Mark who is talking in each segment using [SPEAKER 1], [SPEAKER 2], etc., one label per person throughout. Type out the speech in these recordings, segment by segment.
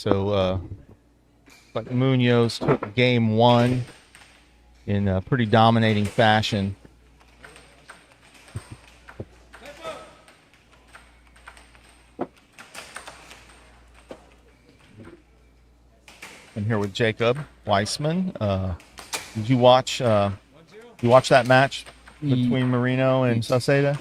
[SPEAKER 1] So, but Munoz took game one in a pretty dominating fashion. I'm here with Jacob Weissman. Did you watch that match between Marino and Sauceda?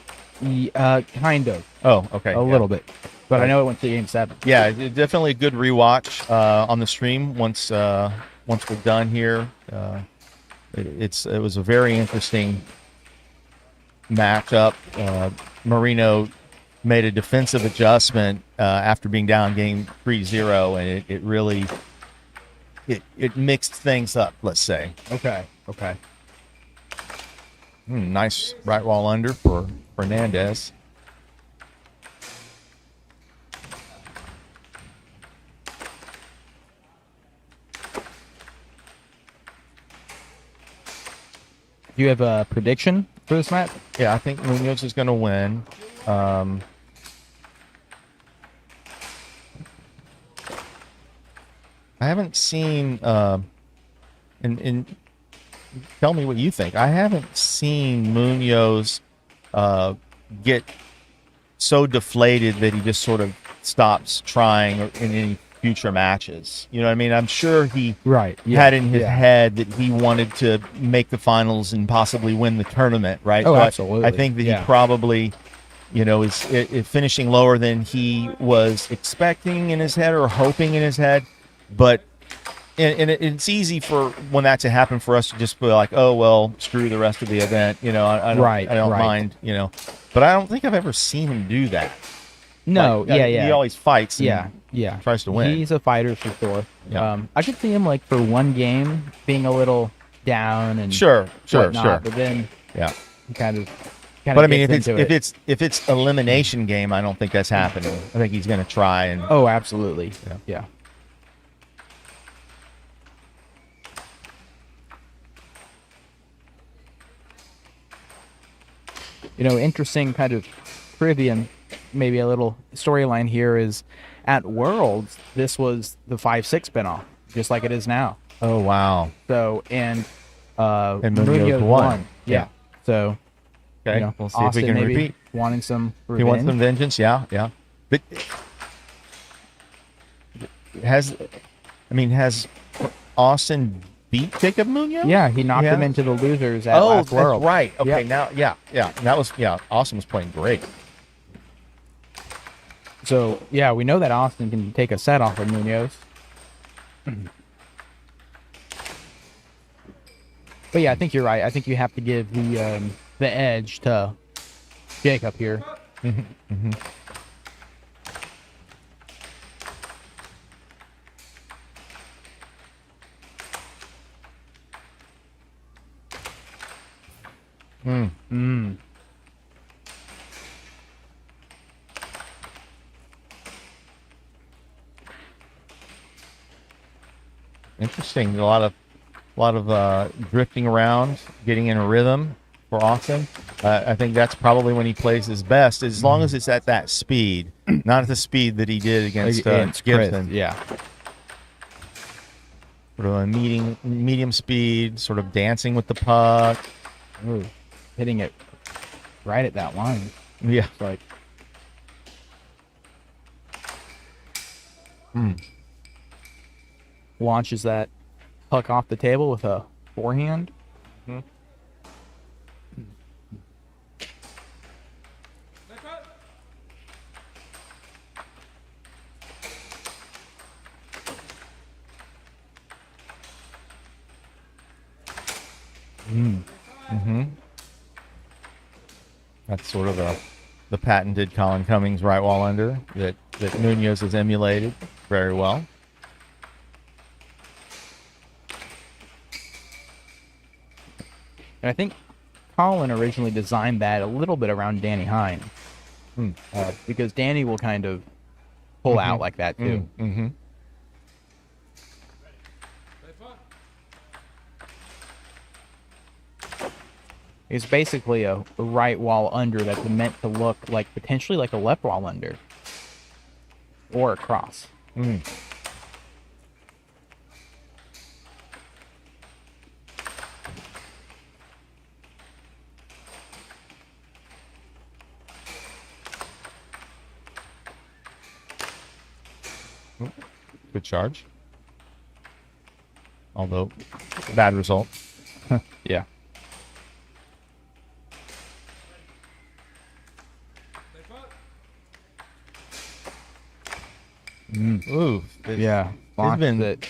[SPEAKER 2] Kind of.
[SPEAKER 1] Oh, okay.
[SPEAKER 2] A little bit. But I know it went to game 7.
[SPEAKER 1] Yeah, definitely a good rewatch on the stream once we're done here. It was a very interesting matchup. Marino made a defensive adjustment after being down game 3-0, and it really it mixed things up, let's say.
[SPEAKER 2] Okay.
[SPEAKER 1] Nice right wall under for Fernandes.
[SPEAKER 2] Do you have a prediction for this match?
[SPEAKER 1] Yeah, I think Munoz is going to win. I haven't seen, and tell me what you think. I haven't seen Munoz get so deflated that he just sort of stops trying in any future matches. You know what I mean? I'm sure he had in his head that he wanted to make the finals and possibly win the tournament, right?
[SPEAKER 2] Oh,
[SPEAKER 1] so
[SPEAKER 2] absolutely.
[SPEAKER 1] I think that he probably, is finishing lower than he was expecting in his head or hoping in his head. But and it's easy for when that to happen for us to just be like, oh well, screw the rest of the event. I don't mind. But I don't think I've ever seen him do that.
[SPEAKER 2] No,
[SPEAKER 1] He always fights. And tries to win.
[SPEAKER 2] He's a fighter for sure.
[SPEAKER 1] Yeah.
[SPEAKER 2] I could see him like for one game being a little down and
[SPEAKER 1] sure.
[SPEAKER 2] But then he kind of.
[SPEAKER 1] But I mean, if it's elimination game, I don't think that's happening. I think he's going to try and.
[SPEAKER 2] Oh, absolutely. Yeah. Interesting kind of trivia, maybe a little storyline here is at Worlds, this was the 5-6 spinoff, just like it is now.
[SPEAKER 1] Oh, wow.
[SPEAKER 2] So, and
[SPEAKER 1] Munoz won.
[SPEAKER 2] Yeah. So,
[SPEAKER 1] okay, we'll see
[SPEAKER 2] Austin
[SPEAKER 1] if we can repeat.
[SPEAKER 2] Wanting some revenge.
[SPEAKER 1] He wants some vengeance, yeah. But has Austin beat Jacob Munoz?
[SPEAKER 2] Yeah, he knocked him into the losers at last World.
[SPEAKER 1] That's right. Okay, now, that was, Austin was playing great.
[SPEAKER 2] So, we know that Austin can take a set off of Munoz. But I think you're right. I think you have to give the edge to Jacob here.
[SPEAKER 1] Interesting. A lot of drifting around, getting in a rhythm for Austin. I think that's probably when he plays his best, as long as it's at that speed, not at the speed that he did against Gibson.
[SPEAKER 2] Yeah.
[SPEAKER 1] Sort of a medium speed, sort of dancing with the puck.
[SPEAKER 2] Ooh, hitting it right at that line.
[SPEAKER 1] Yeah.
[SPEAKER 2] It's like. Launches that puck off the table with a forehand.
[SPEAKER 1] That's sort of the patented Colin Cummings right wall under that Munoz has emulated very well.
[SPEAKER 2] And I think Colin originally designed that a little bit around Danny Hine. Because Danny will kind of pull out like that too. It's basically a right wall under that's meant to look like potentially like a left wall under or a cross.
[SPEAKER 1] Good charge. Although, bad result.
[SPEAKER 2] Yeah.
[SPEAKER 1] Ooh.
[SPEAKER 2] Yeah. Blocked
[SPEAKER 1] been-
[SPEAKER 2] it.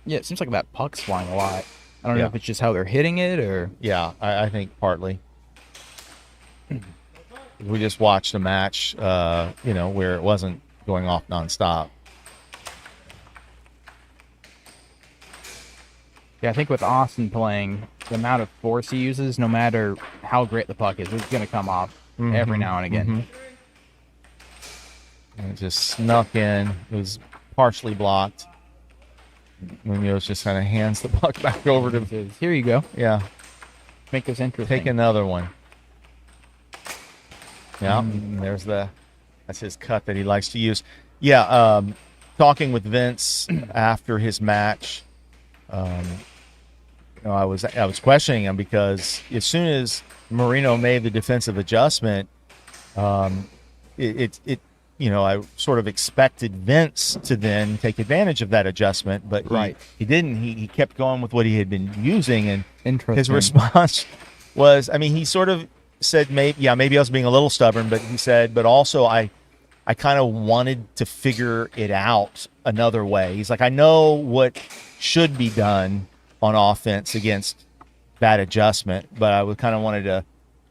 [SPEAKER 2] Yeah, it seems like that puck's flying a lot. I don't know
[SPEAKER 1] Yeah.
[SPEAKER 2] if it's just how they're hitting it or.
[SPEAKER 1] Yeah, I think partly. We just watched a match, where it wasn't going off nonstop.
[SPEAKER 2] Yeah, I think with Austin playing, the amount of force he uses, no matter how great the puck is, it's going to come off every now and again.
[SPEAKER 1] And it just snuck in. It was partially blocked. Munoz just kind of hands the puck back over to.
[SPEAKER 2] Says, here you go.
[SPEAKER 1] Yeah,
[SPEAKER 2] Make this interesting.
[SPEAKER 1] take another one. Yeah, that's his cut that he likes to use. Yeah, talking with Vince after his match, I was questioning him because as soon as Marino made the defensive adjustment, I sort of expected Vince to then take advantage of that adjustment, but he didn't. He kept going with what he had been using, and his response was, he sort of said, maybe I was being a little stubborn, but he said, but also I kind of wanted to figure it out another way. He's like, I know what should be done on offense against that adjustment, but I would kind of wanted to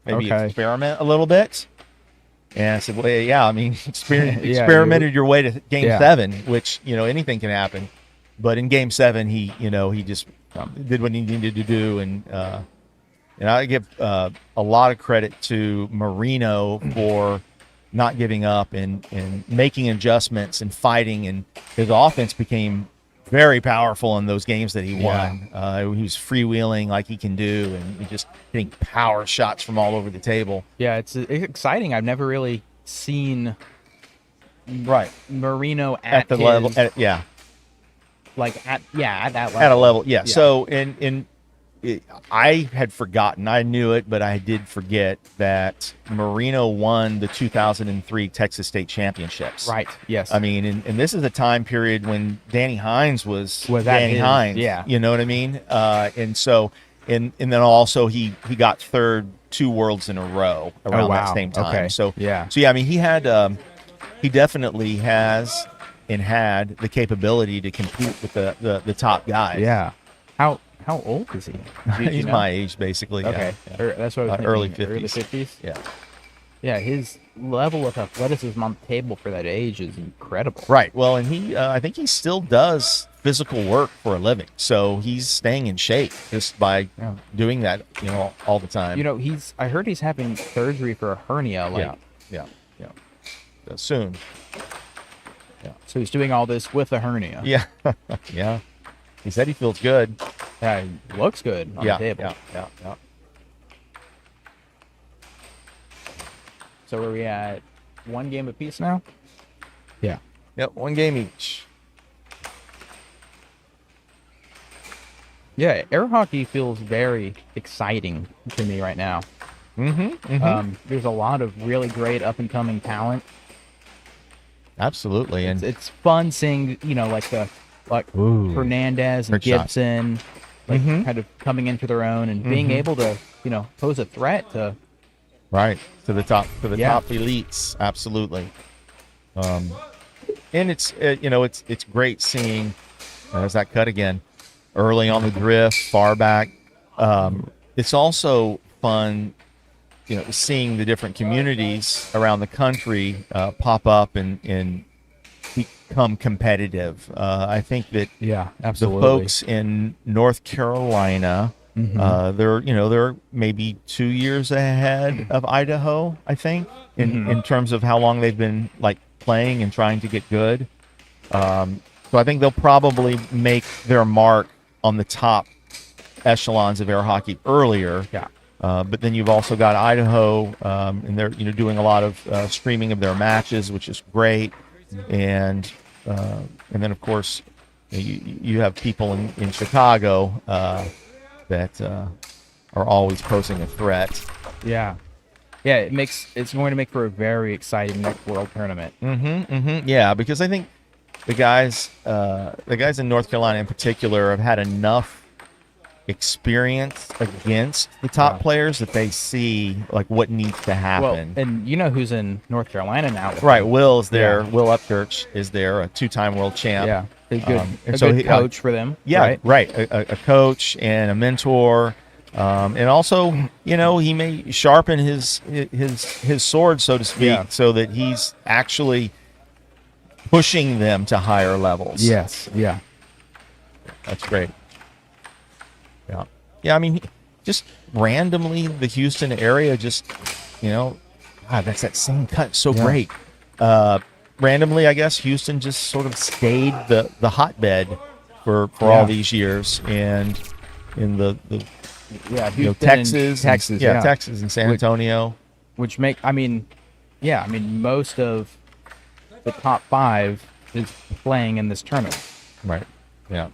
[SPEAKER 1] maybe experiment a little bit. And I said, well, yeah, experimented your way to game 7, which, anything can happen. But in game 7, he just did what he needed to do. And I give a lot of credit to Marino for not giving up and making adjustments and fighting. And his offense became very powerful in those games that he won. He was freewheeling like he can do, and he just hitting power shots from all over the table.
[SPEAKER 2] Yeah, it's exciting. I've never really seen Marino
[SPEAKER 1] at the level. At that level. At a level, yeah. So I had forgotten. I knew it, but I did forget that Marino won the 2003 Texas State Championships.
[SPEAKER 2] Right. Yes.
[SPEAKER 1] And this is a time period when Danny Hines was Danny
[SPEAKER 2] his,
[SPEAKER 1] Hines.
[SPEAKER 2] Yeah.
[SPEAKER 1] You know what I mean? And then also he got third 2 worlds in a row around that same time.
[SPEAKER 2] Okay.
[SPEAKER 1] So he had he definitely has and had the capability to compete with the top guys.
[SPEAKER 2] Yeah. How old is he?
[SPEAKER 1] He's my age, basically.
[SPEAKER 2] Okay.
[SPEAKER 1] Yeah.
[SPEAKER 2] That's what I was
[SPEAKER 1] early
[SPEAKER 2] thinking.
[SPEAKER 1] 50s.
[SPEAKER 2] Early 50s?
[SPEAKER 1] Yeah.
[SPEAKER 2] Yeah, his level of athleticism on the table for that age is incredible.
[SPEAKER 1] Right. Well, and I think he still does physical work for a living. So he's staying in shape just by doing that, all the time.
[SPEAKER 2] I heard he's having surgery for a hernia.
[SPEAKER 1] Yeah. Soon.
[SPEAKER 2] Yeah. So he's doing all this with a hernia.
[SPEAKER 1] Yeah. Yeah. He said he feels good.
[SPEAKER 2] Yeah, he looks good on the table.
[SPEAKER 1] Yeah.
[SPEAKER 2] So are we at 1 game apiece now? Yeah.
[SPEAKER 1] Yep, 1 game each.
[SPEAKER 2] Yeah, air hockey feels very exciting to me right now. There's a lot of really great up-and-coming talent.
[SPEAKER 1] Absolutely. And
[SPEAKER 2] it's fun seeing, Fernandes and Gibson, kind of coming into their own and being able to, pose a threat to
[SPEAKER 1] the top elites. Absolutely. And it's it's great seeing there's that cut again early on the drift, far back. It's also fun, seeing the different communities around the country pop up and become competitive. I think that
[SPEAKER 2] absolutely.
[SPEAKER 1] the folks in North Carolina, they're maybe 2 years ahead of Idaho, I think, in terms of how long they've been playing and trying to get good. So I think they'll probably make their mark on the top echelons of air hockey earlier.
[SPEAKER 2] Yeah.
[SPEAKER 1] But then you've also got Idaho, and they're doing a lot of streaming of their matches, which is great. And then of course you have people in Chicago that are always posing a threat.
[SPEAKER 2] Yeah. Yeah, it's going to make for a very exciting next World Tournament.
[SPEAKER 1] Yeah, because I think the guys in North Carolina in particular have had enough experience against the top players that they see like what needs to happen.
[SPEAKER 2] Well, and you know who's in North Carolina now?
[SPEAKER 1] Right, Will's there.
[SPEAKER 2] Yeah.
[SPEAKER 1] Will Upchurch is there, a two-time world champ.
[SPEAKER 2] Yeah, a good,
[SPEAKER 1] so
[SPEAKER 2] good coach for them.
[SPEAKER 1] Yeah,
[SPEAKER 2] right.
[SPEAKER 1] A coach and a mentor, and also he may sharpen his sword, so to speak, so that he's actually pushing them to higher levels.
[SPEAKER 2] Yes. Yeah.
[SPEAKER 1] That's great. Yeah. I mean, just randomly the Houston area, just God, that's that same cut, so great. Randomly, I guess Houston just sort of stayed the hotbed for all these years, and in the
[SPEAKER 2] Houston
[SPEAKER 1] Texas,
[SPEAKER 2] and
[SPEAKER 1] Texas and San Antonio,
[SPEAKER 2] which most of the top 5 is playing in this tournament.
[SPEAKER 1] Right. Yeah.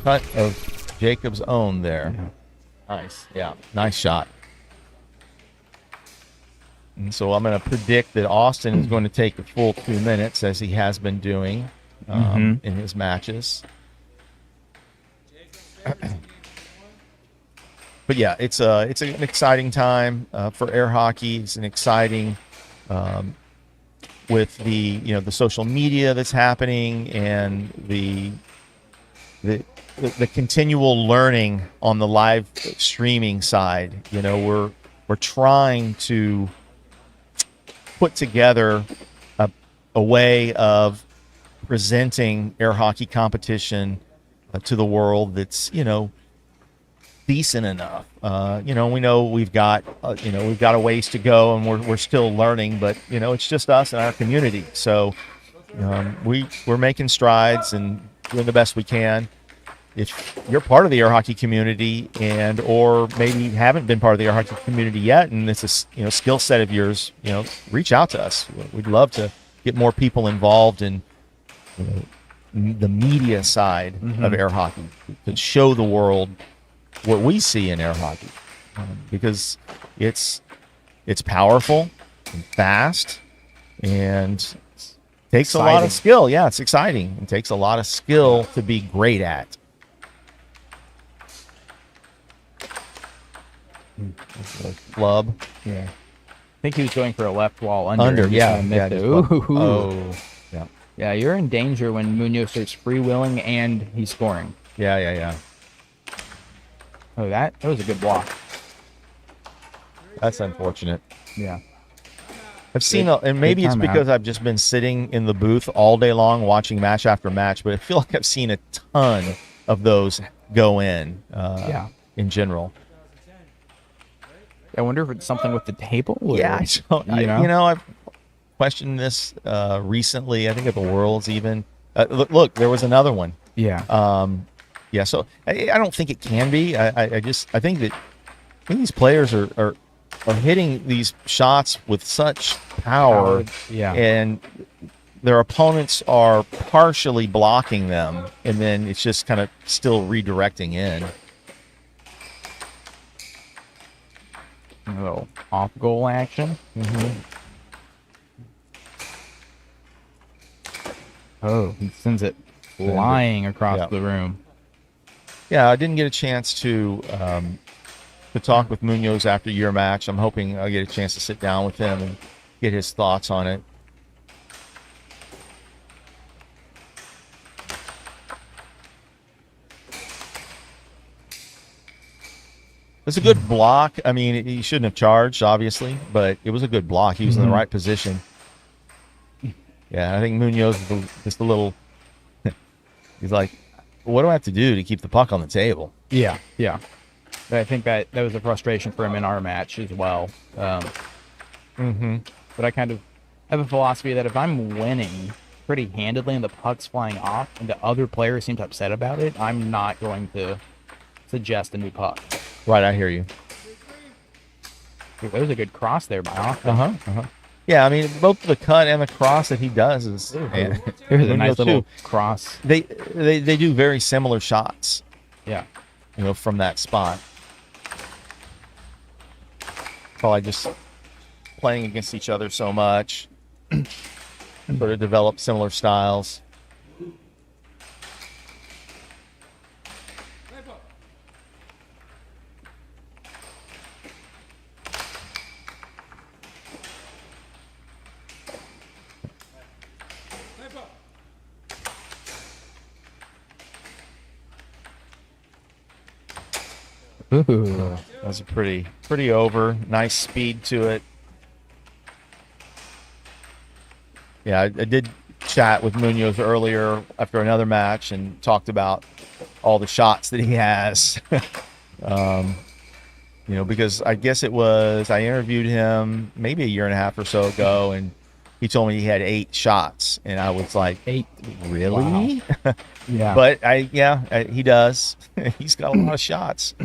[SPEAKER 1] Cut of Jacob's own there.
[SPEAKER 2] Yeah.
[SPEAKER 1] Nice. Yeah. Nice shot. And so I'm going to predict that Austin is going to take the full 2 minutes, as he has been doing in his matches. But yeah, it's an exciting time for air hockey. It's an exciting with the social media that's happening and the continual learning on the live streaming side. We're trying to put together a way of presenting air hockey competition to the world that's decent enough. We know we've got a ways to go, and we're still learning, but it's just us and our community. So we're making strides and doing the best we can. If you're part of the air hockey community or maybe haven't been part of the air hockey community yet, and it's a skill set of yours, reach out to us. We'd love to get more people involved in the media side of air hockey to show the world what we see in air hockey, because it's powerful and fast and takes a lot of skill. Yeah, it's exciting. It takes a lot of skill to be great at. Club.
[SPEAKER 2] Yeah. I think he was going for a left wall under.
[SPEAKER 1] Yeah.
[SPEAKER 2] Ooh. Yeah. Yeah, you're in danger when Munoz starts freewheeling and he's scoring.
[SPEAKER 1] Yeah.
[SPEAKER 2] Oh, that was a good block.
[SPEAKER 1] That's unfortunate.
[SPEAKER 2] Yeah.
[SPEAKER 1] I've seen, and maybe it's because I've just been sitting in the booth all day long watching match after match, but I feel like I've seen a ton of those go in in general.
[SPEAKER 2] I wonder if it's something with the table. Or,
[SPEAKER 1] yeah, I've questioned this recently. I think at the Worlds even. Look, there was another one.
[SPEAKER 2] Yeah.
[SPEAKER 1] So I don't think it can be. I think these players are hitting these shots with such power, and their opponents are partially blocking them, and then it's just kind of still redirecting in.
[SPEAKER 2] A little off-goal action. Oh, he sends it flying across the room.
[SPEAKER 1] Yeah, I didn't get a chance to talk with Munoz after your match. I'm hoping I'll get a chance to sit down with him and get his thoughts on it. It's a good block. I mean, he shouldn't have charged, obviously, but it was a good block. He was in the right position. Yeah, I think Munoz is just a little... He's like, what do I have to do to keep the puck on the table?
[SPEAKER 2] Yeah. But I think that was a frustration for him in our match as well. But I kind of have a philosophy that if I'm winning pretty handedly and the puck's flying off and the other player seems upset about it, I'm not going to suggest a new puck.
[SPEAKER 1] Right, I hear you.
[SPEAKER 2] There was a good cross there by Austin.
[SPEAKER 1] Yeah, I mean, both the cut and the cross that he does is...
[SPEAKER 2] There's a nice little cross.
[SPEAKER 1] They do very similar shots.
[SPEAKER 2] Yeah.
[SPEAKER 1] From that spot. probably just playing against each other so much, sort of develop similar styles.
[SPEAKER 2] Ooh.
[SPEAKER 1] That's a pretty over. Nice speed to it. Yeah, I did chat with Munoz earlier after another match and talked about all the shots that he has. Because I guess I interviewed him maybe a year and a half or so ago, and he told me he had 8 shots, and I was like,
[SPEAKER 2] 8?
[SPEAKER 1] really?
[SPEAKER 2] Wow. Yeah.
[SPEAKER 1] But he does. He's got a lot of shots.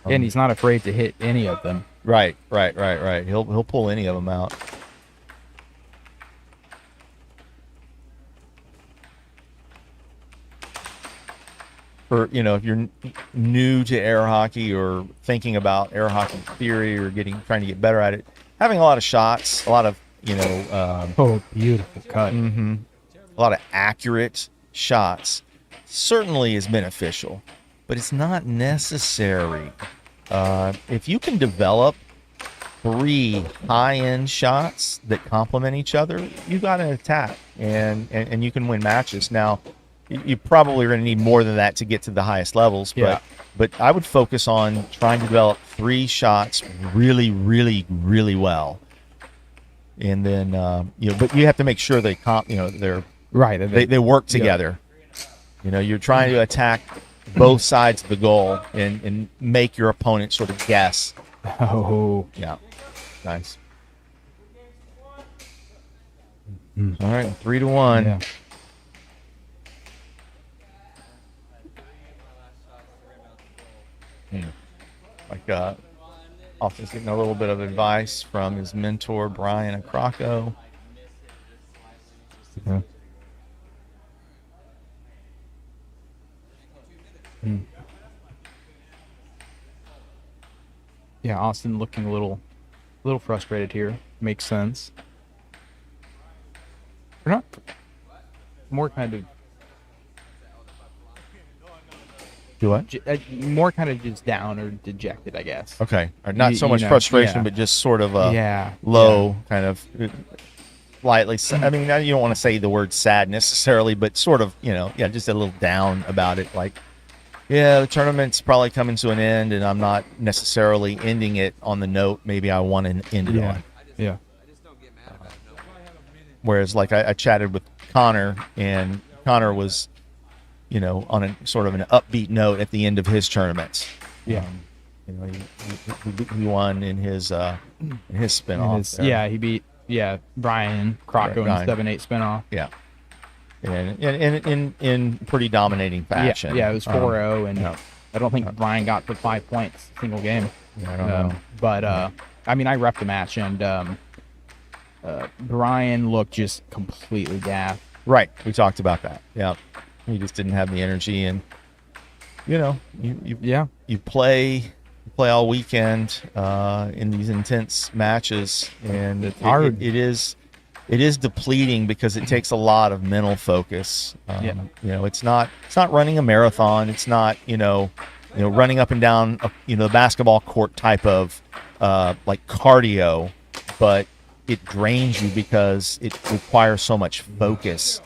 [SPEAKER 2] And he's not afraid to hit any of them.
[SPEAKER 1] Right. He'll pull any of them out. For if you're new to air hockey or thinking about air hockey theory or trying to get better at it, having a lot of shots, a lot of
[SPEAKER 2] beautiful cut.
[SPEAKER 1] A lot of accurate shots certainly is beneficial, but it's not necessary. If you can develop 3 high-end shots that complement each other, you got an attack, and you can win matches. Now, you probably are going to need more than that to get to the highest levels, but I would focus on trying to develop 3 shots really, really, really well, and then but you have to make sure they're
[SPEAKER 2] right.
[SPEAKER 1] They work together. You're trying to attack both sides of the goal and make your opponent sort of guess.
[SPEAKER 2] Oh,
[SPEAKER 1] yeah, nice. All right, 3-1.
[SPEAKER 2] Yeah.
[SPEAKER 1] Like Austin's getting a little bit of advice from his mentor Brian Acrocco.
[SPEAKER 2] Yeah. Yeah, Austin looking a little frustrated here. Makes sense. We're not more kind of
[SPEAKER 1] Do what?
[SPEAKER 2] more kind of just down or dejected, I guess.
[SPEAKER 1] Okay, or not so much frustration, but just sort of a low kind of lightly. I mean, you don't want to say the word sad necessarily, but sort of, just a little down about it. Like, the tournament's probably coming to an end, and I'm not necessarily ending it on the note maybe I want to end it on.
[SPEAKER 2] Yeah.
[SPEAKER 1] Whereas, like, I chatted with Connor, and Connor was, on a sort of an upbeat note at the end of his tournaments.
[SPEAKER 2] Yeah.
[SPEAKER 1] He won in his spinoff.
[SPEAKER 2] He beat Brian Crocco in the 7-8 spinoff.
[SPEAKER 1] Yeah. And in pretty dominating fashion.
[SPEAKER 2] Yeah, it was 4-0, and I don't think Brian got to 5 points single game.
[SPEAKER 1] I don't know.
[SPEAKER 2] But I mean, I repped the match, and Brian looked just completely gassed.
[SPEAKER 1] Right, we talked about that. Yeah, he just didn't have the energy, and you play all weekend in these intense matches, and
[SPEAKER 2] it's hard.
[SPEAKER 1] It is depleting because it takes a lot of mental focus. It's not running a marathon. It's not running up and down the basketball court type of like cardio, but it drains you because it requires so much focus.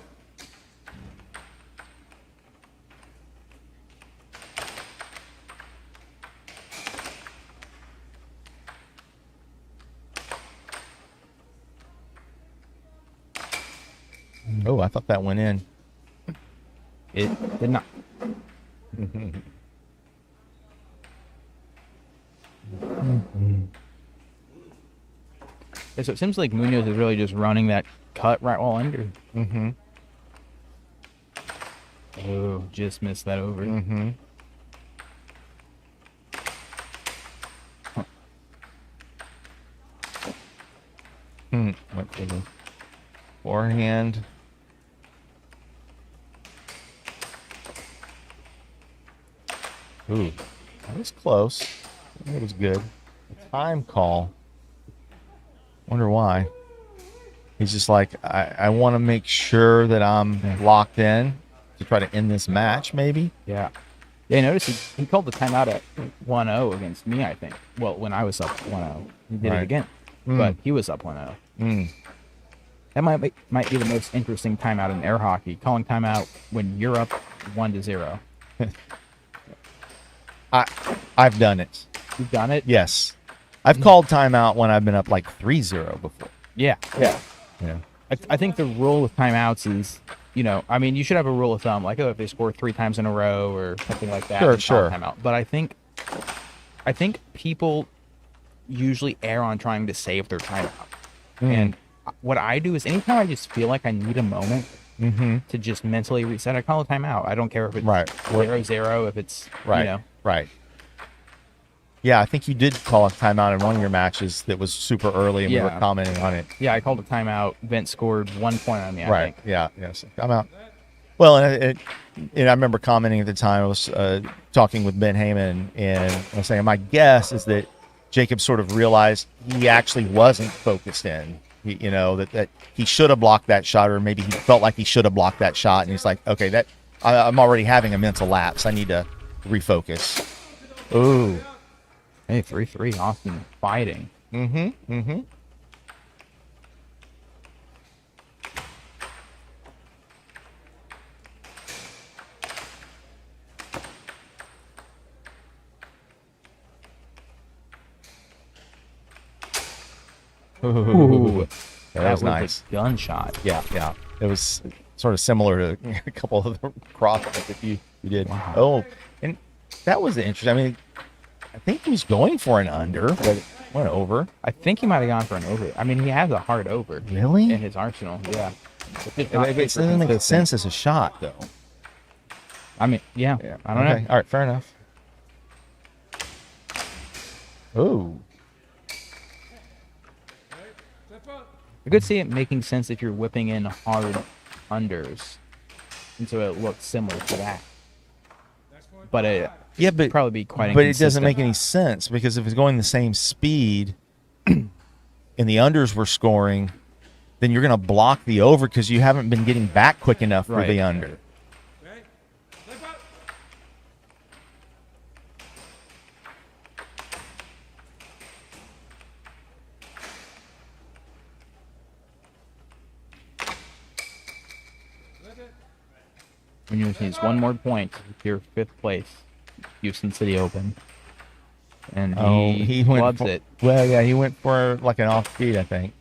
[SPEAKER 1] Oh, I thought that went in.
[SPEAKER 2] It did not. So it seems like Munoz is really just running that cut right while under.
[SPEAKER 1] Mm-hmm.
[SPEAKER 2] Oh, just missed that over.
[SPEAKER 1] Mm-hmm. Went to the forehand. Ooh, that was close. That was good. Time call. Wonder why. He's just like, I want to make sure that I'm locked in to try to end this match, maybe.
[SPEAKER 2] Yeah. Yeah, notice he called the timeout at 1-0 against me, I think. Well, when I was up 1-0. He did it again. But he was up 1-0. That might be the most interesting timeout in air hockey, calling timeout when you're up 1-0.
[SPEAKER 1] I've done it.
[SPEAKER 2] You've done it?
[SPEAKER 1] Yes. I've called timeout when I've been up like 3-0 before.
[SPEAKER 2] Yeah.
[SPEAKER 1] Yeah.
[SPEAKER 2] I think the rule with timeouts is, I mean, you should have a rule of thumb, like, if they score 3 times in a row or something like that.
[SPEAKER 1] Sure.
[SPEAKER 2] Timeout. But I think people usually err on trying to save their timeout. And what I do is anytime I just feel like I need a moment to just mentally reset, I call a timeout. I don't care if it's 0-0, if it's,
[SPEAKER 1] Right. Yeah, I think you did call a timeout in one of your matches that was super early, and we were commenting on it.
[SPEAKER 2] Yeah, I called a timeout. Vince scored 1 point on me, I think.
[SPEAKER 1] Yes. Timeout. Well, and I remember commenting at the time. I was talking with Ben Heyman, and I was saying my guess is that Jacob sort of realized he actually wasn't focused in. That he should have blocked that shot, or maybe he felt like he should have blocked that shot, and he's like, okay, I'm already having a mental lapse. I need to refocus. Ooh.
[SPEAKER 2] Hey, 3-3, Austin fighting.
[SPEAKER 1] Ooh. That was nice.
[SPEAKER 2] A gunshot.
[SPEAKER 1] Yeah. It was sort of similar to a couple of the crossbars that you did.
[SPEAKER 2] Wow.
[SPEAKER 1] Oh, and that was interesting. I mean, I think he was going for an under, but it went over.
[SPEAKER 2] I think he might have gone for an over. I mean, he has a hard over.
[SPEAKER 1] Really?
[SPEAKER 2] In his arsenal, yeah.
[SPEAKER 1] It doesn't make sense as a shot, though.
[SPEAKER 2] I mean, yeah. I don't know.
[SPEAKER 1] All right, fair enough. Ooh.
[SPEAKER 2] I could see it making sense if you're whipping in hard unders, and so it looks similar to that. But it probably be quite inconsistent.
[SPEAKER 1] But it doesn't make any sense, because if it's going the same speed and the unders were scoring, then you're going to block the over because you haven't been getting back quick enough for the under.
[SPEAKER 2] Munoz needs one more point to secure 5th place, Houston City Open. And he loves it.
[SPEAKER 1] Well, yeah, he went for like an off speed, I think.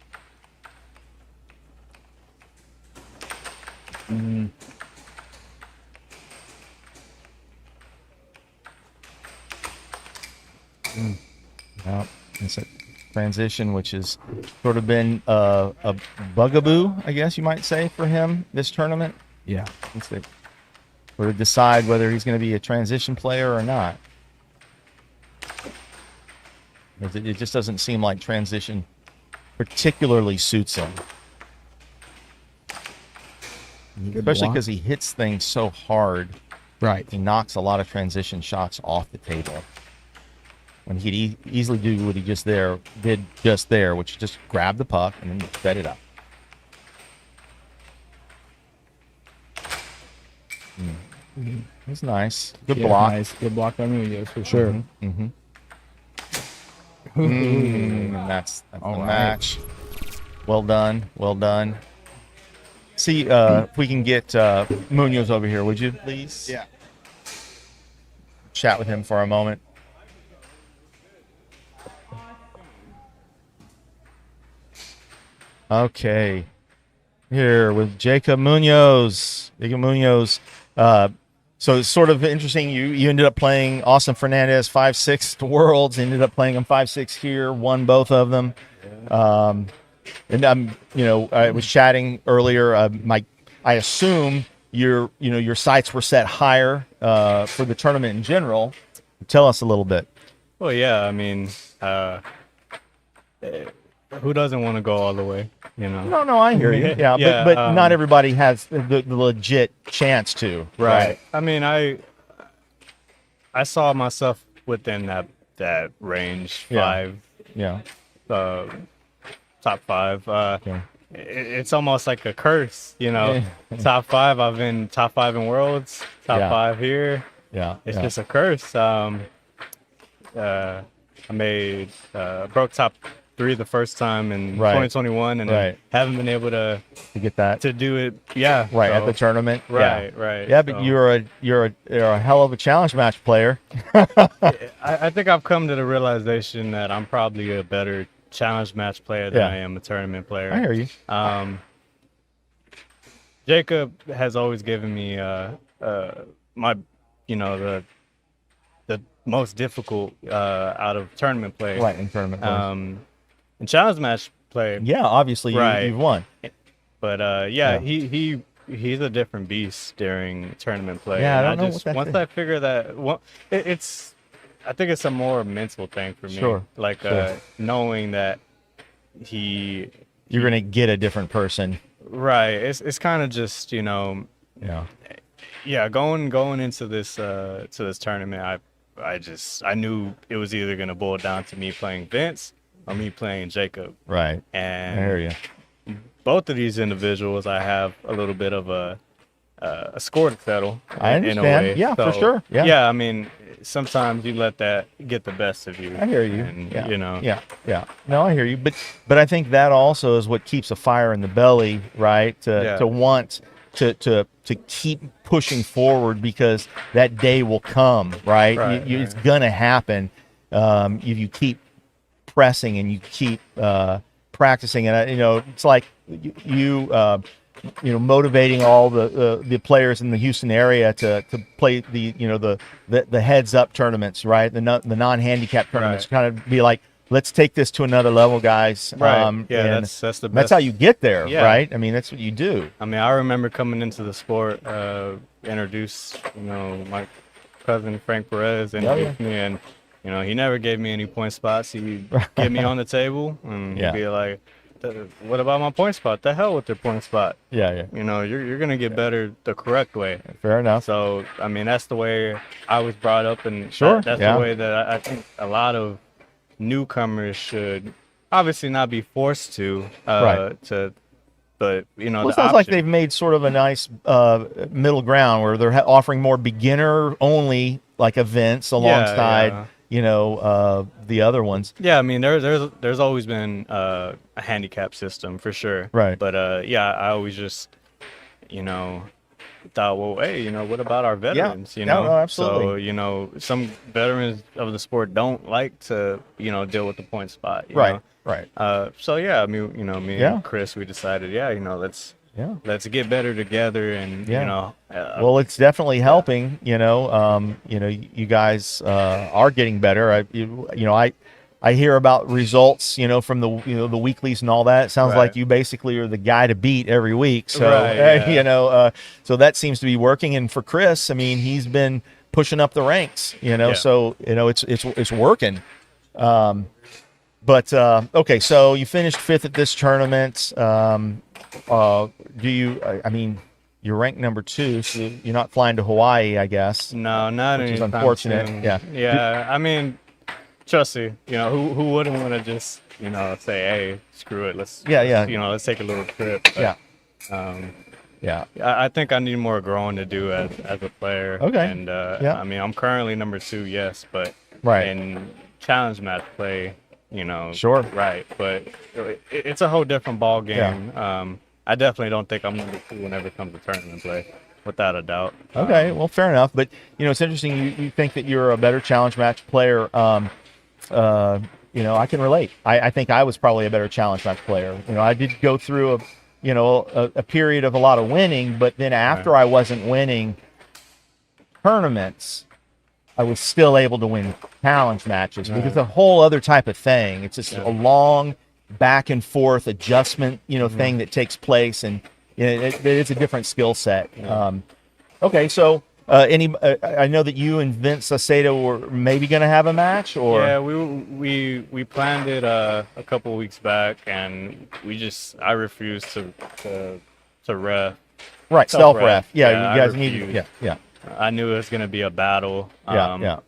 [SPEAKER 1] Well, it's a transition, which has sort of been a bugaboo, I guess you might say, for him this tournament.
[SPEAKER 2] Yeah.
[SPEAKER 1] It's to sort of decide whether he's going to be a transition player or not. It just doesn't seem like transition particularly suits him. Especially because he hits things so hard.
[SPEAKER 2] Right.
[SPEAKER 1] He knocks a lot of transition shots off the table. When he'd easily do what he did just there, which is just grab the puck and then set it up. That's nice. Good block.
[SPEAKER 2] Nice. Good block by Munoz, for sure.
[SPEAKER 1] That's the match. Well done. See if we can get Munoz over here, would you, please?
[SPEAKER 3] Yeah.
[SPEAKER 1] Chat with him for a moment. Okay. Here with Jacob Munoz. So it's sort of interesting. You ended up playing Austin Fernandes 5-6 to Worlds. Ended up playing him 5-6 here. Won both of them. And I was chatting earlier. I assume your sights were set higher for the tournament in general. Tell us a little bit.
[SPEAKER 3] Well, yeah. I mean, who doesn't want to go all the way?
[SPEAKER 1] No, I hear you. Yeah,
[SPEAKER 3] Yeah,
[SPEAKER 1] but not everybody has the legit chance to.
[SPEAKER 3] Right. I mean, I saw myself within that range.
[SPEAKER 1] Yeah. Yeah.
[SPEAKER 3] top 5.
[SPEAKER 1] Okay.
[SPEAKER 3] It's almost like a curse, you know.
[SPEAKER 1] Yeah.
[SPEAKER 3] Top 5. I've been top 5 in Worlds, top
[SPEAKER 1] Yeah.
[SPEAKER 3] 5 here.
[SPEAKER 1] Yeah.
[SPEAKER 3] It's
[SPEAKER 1] yeah.
[SPEAKER 3] just a curse. I made broke top 3 the first time in
[SPEAKER 1] Right.
[SPEAKER 3] 2021, and then
[SPEAKER 1] Right.
[SPEAKER 3] haven't been able to
[SPEAKER 1] get that
[SPEAKER 3] do it. Yeah,
[SPEAKER 1] right at
[SPEAKER 3] so-
[SPEAKER 1] the tournament.
[SPEAKER 3] Right,
[SPEAKER 1] Yeah.
[SPEAKER 3] right.
[SPEAKER 1] Yeah, but
[SPEAKER 3] so-
[SPEAKER 1] you're a hell of a challenge match player.
[SPEAKER 3] I think I've come to the realization that I'm probably a better challenge match player than
[SPEAKER 1] Yeah.
[SPEAKER 3] I am a tournament player.
[SPEAKER 1] I hear you.
[SPEAKER 3] Jacob has always given me my, you know, the most difficult out of tournament play.
[SPEAKER 1] Right in tournament. players.
[SPEAKER 3] And challenge match play.
[SPEAKER 1] Yeah, obviously
[SPEAKER 3] Right.
[SPEAKER 1] you've won.
[SPEAKER 3] But
[SPEAKER 1] Yeah.
[SPEAKER 3] he's a different beast during tournament play.
[SPEAKER 1] Yeah, I
[SPEAKER 3] And
[SPEAKER 1] don't know what
[SPEAKER 3] just
[SPEAKER 1] that
[SPEAKER 3] once
[SPEAKER 1] is.
[SPEAKER 3] I figure that, well, I think it's a more mental thing for me.
[SPEAKER 1] Sure,
[SPEAKER 3] Like
[SPEAKER 1] sure.
[SPEAKER 3] knowing that
[SPEAKER 1] You're gonna get a different person.
[SPEAKER 3] right. It's kind of just, you know,
[SPEAKER 1] Yeah.
[SPEAKER 3] yeah, going into this to this tournament, I knew it was either gonna boil down to me playing Vince or me playing Jacob.
[SPEAKER 1] Right. I
[SPEAKER 3] And
[SPEAKER 1] hear you.
[SPEAKER 3] both of these individuals, I have a little bit of a score to settle.
[SPEAKER 1] I
[SPEAKER 3] in a
[SPEAKER 1] understand.
[SPEAKER 3] way.
[SPEAKER 1] Yeah, for
[SPEAKER 3] So,
[SPEAKER 1] sure. Yeah.
[SPEAKER 3] Yeah, I mean, sometimes you let that get the best of you.
[SPEAKER 1] I hear you.
[SPEAKER 3] And,
[SPEAKER 1] yeah.
[SPEAKER 3] you know.
[SPEAKER 1] Yeah. No, I hear you. But I think that also is what keeps a fire in the belly, right? To want to keep pushing forward, because that day will come, right?
[SPEAKER 3] Right,
[SPEAKER 1] It's gonna happen. If you keep pressing and you keep practicing, and you know, it's like you know, motivating all the players in the Houston area to play the heads up tournaments, right? The non-handicap tournaments,
[SPEAKER 3] Right.
[SPEAKER 1] kind of be like, let's take this to another level, guys.
[SPEAKER 3] Right. Yeah,
[SPEAKER 1] and
[SPEAKER 3] that's the best.
[SPEAKER 1] that's how you get there,
[SPEAKER 3] Yeah.
[SPEAKER 1] right? I mean, that's what you do.
[SPEAKER 3] I mean, I remember coming into the sport, introduced, you know, my cousin Frank Perez introduced me, and you know, he never gave me any point spots. He'd get me on the table, and
[SPEAKER 1] Yeah.
[SPEAKER 3] he'd be like, "What about my point spot? The hell with your point spot.
[SPEAKER 1] Yeah.
[SPEAKER 3] You know, you're gonna get better the correct way."
[SPEAKER 1] Fair enough.
[SPEAKER 3] So, I mean, that's the way I was brought up, and
[SPEAKER 1] Sure,
[SPEAKER 3] that's
[SPEAKER 1] yeah.
[SPEAKER 3] the way that I think a lot of newcomers should obviously not be forced to,
[SPEAKER 1] Right.
[SPEAKER 3] but you know,
[SPEAKER 1] Well, it
[SPEAKER 3] the
[SPEAKER 1] sounds like
[SPEAKER 3] option.
[SPEAKER 1] they've made sort of a nice middle ground where they're offering more beginner only like events alongside
[SPEAKER 3] yeah.
[SPEAKER 1] you know the other ones.
[SPEAKER 3] Yeah, I mean, there's always been a handicap system for sure.
[SPEAKER 1] Right.
[SPEAKER 3] But yeah, I always just, you know, thought, well, hey, you know, what about our veterans? You know,
[SPEAKER 1] No, absolutely.
[SPEAKER 3] So, you know, some veterans of the sport don't like to, you know, deal with the point spot. You
[SPEAKER 1] Right.
[SPEAKER 3] know?
[SPEAKER 1] Right.
[SPEAKER 3] So yeah, I mean, you know, me
[SPEAKER 1] Yeah.
[SPEAKER 3] and Chris, we decided, yeah, you know, let's
[SPEAKER 1] Yeah.
[SPEAKER 3] get better together, and
[SPEAKER 1] Yeah.
[SPEAKER 3] you know,
[SPEAKER 1] Well, it's definitely helping. You know, you guys are getting better. I hear about results, you know, from the weeklies and all that. It sounds like
[SPEAKER 3] Right.
[SPEAKER 1] you basically are the guy to beat every week. So
[SPEAKER 3] Right, yeah.
[SPEAKER 1] you know, so that seems to be working. And for Chris, I mean, he's been pushing up the ranks. You know,
[SPEAKER 3] Yeah.
[SPEAKER 1] so you know it's working. But okay, so you finished 5th at this tournament. Do you? I mean, you're ranked number 2, so you're not flying to Hawaii, I guess.
[SPEAKER 3] no, not
[SPEAKER 1] Which is
[SPEAKER 3] anytime
[SPEAKER 1] unfortunate,
[SPEAKER 3] soon.
[SPEAKER 1] yeah.
[SPEAKER 3] Yeah, I mean, trust me, you know, who wouldn't want to just, you know, say, hey, screw it, let's you know, let's take a little trip. But,
[SPEAKER 1] Yeah.
[SPEAKER 3] Um,
[SPEAKER 1] Yeah.
[SPEAKER 3] I think I need more growing to do as a player.
[SPEAKER 1] Okay.
[SPEAKER 3] And
[SPEAKER 1] Yeah.
[SPEAKER 3] I mean, I'm currently number 2, yes, but
[SPEAKER 1] Right.
[SPEAKER 3] in challenge match play, you know,
[SPEAKER 1] Sure.
[SPEAKER 3] right, but it's a whole different ball game. I definitely don't think I'm number 2 whenever it comes to tournament play, without a doubt.
[SPEAKER 1] Okay, well, fair enough. But you know, it's interesting. You think that you're a better challenge match player. You know, I can relate. I think I was probably a better challenge match player. You know, I did go through a period of a lot of winning, but then after I wasn't winning tournaments, I was still able to win challenge matches because it's a whole other type of thing. It's just a long back and forth adjustment, you know, thing that takes place, and you know, it's a different skill set. Okay, so I know that you and Vince Sacedo were maybe going to have a match, or
[SPEAKER 3] Yeah, we planned it a couple weeks back, and I refused to ref.
[SPEAKER 1] right, self ref. Yeah,
[SPEAKER 3] Yeah,
[SPEAKER 1] you
[SPEAKER 3] I
[SPEAKER 1] guys need.
[SPEAKER 3] refuse.
[SPEAKER 1] Yeah.
[SPEAKER 3] I knew it was gonna be a battle.
[SPEAKER 1] Yeah.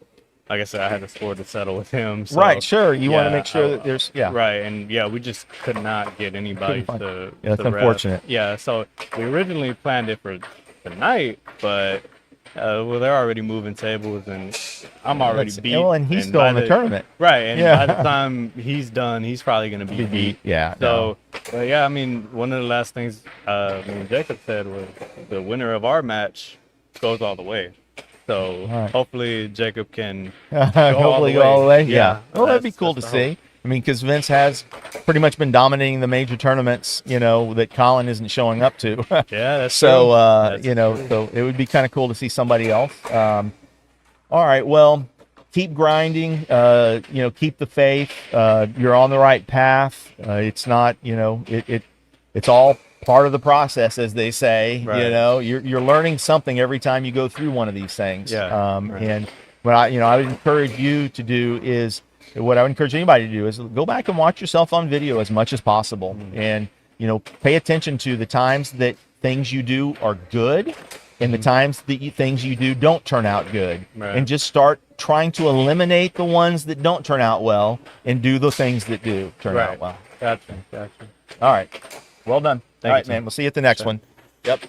[SPEAKER 3] like I said, I had the score to settle with him. So,
[SPEAKER 1] Right, sure. You want to
[SPEAKER 3] yeah,
[SPEAKER 1] make sure that there's
[SPEAKER 3] right, and we just could not get anybody
[SPEAKER 1] Couldn't
[SPEAKER 3] to.
[SPEAKER 1] Yeah, that's
[SPEAKER 3] to ref.
[SPEAKER 1] unfortunate.
[SPEAKER 3] Yeah, so we originally planned it for tonight, but well, they're already moving tables, and I'm already beat.
[SPEAKER 1] Well, and he's still
[SPEAKER 3] by
[SPEAKER 1] in the tournament.
[SPEAKER 3] Right, and
[SPEAKER 1] Yeah.
[SPEAKER 3] by the time he's done, he's probably gonna be beat.
[SPEAKER 1] Yeah.
[SPEAKER 3] So, but yeah, I mean, one of the last things me and Jacob said was the winner of our match goes all the way. So
[SPEAKER 1] right.
[SPEAKER 3] hopefully Jacob can
[SPEAKER 1] hopefully go all the way. Yeah. Well, that'd be
[SPEAKER 3] that's-
[SPEAKER 1] cool to
[SPEAKER 3] that's the hope.
[SPEAKER 1] see. I mean, because Vince has pretty much been dominating the major tournaments, that Colin isn't showing up to.
[SPEAKER 3] Yeah, that's
[SPEAKER 1] So,
[SPEAKER 3] true.
[SPEAKER 1] so it would be kind of cool to see somebody else. All right. Well, keep grinding. Keep the faith. You're on the right path. It's not, it's all part of the process, as they say.
[SPEAKER 3] Right.
[SPEAKER 1] You're learning something every time you go through one of these things.
[SPEAKER 3] Yeah, right.
[SPEAKER 1] And what I would encourage you to do is, what I would encourage anybody to do is go back and watch yourself on video as much as possible, and pay attention to the times that things you do are good, and the times that things you do don't turn out good,
[SPEAKER 3] Right.
[SPEAKER 1] and just start trying to eliminate the ones that don't turn out well, and do the things that do turn out
[SPEAKER 3] Right.
[SPEAKER 1] well.
[SPEAKER 3] Gotcha.
[SPEAKER 1] All right, well done.
[SPEAKER 3] Thank
[SPEAKER 1] All
[SPEAKER 3] you,
[SPEAKER 1] right,
[SPEAKER 3] Tim.
[SPEAKER 1] man. We'll see you at the next one. Yep.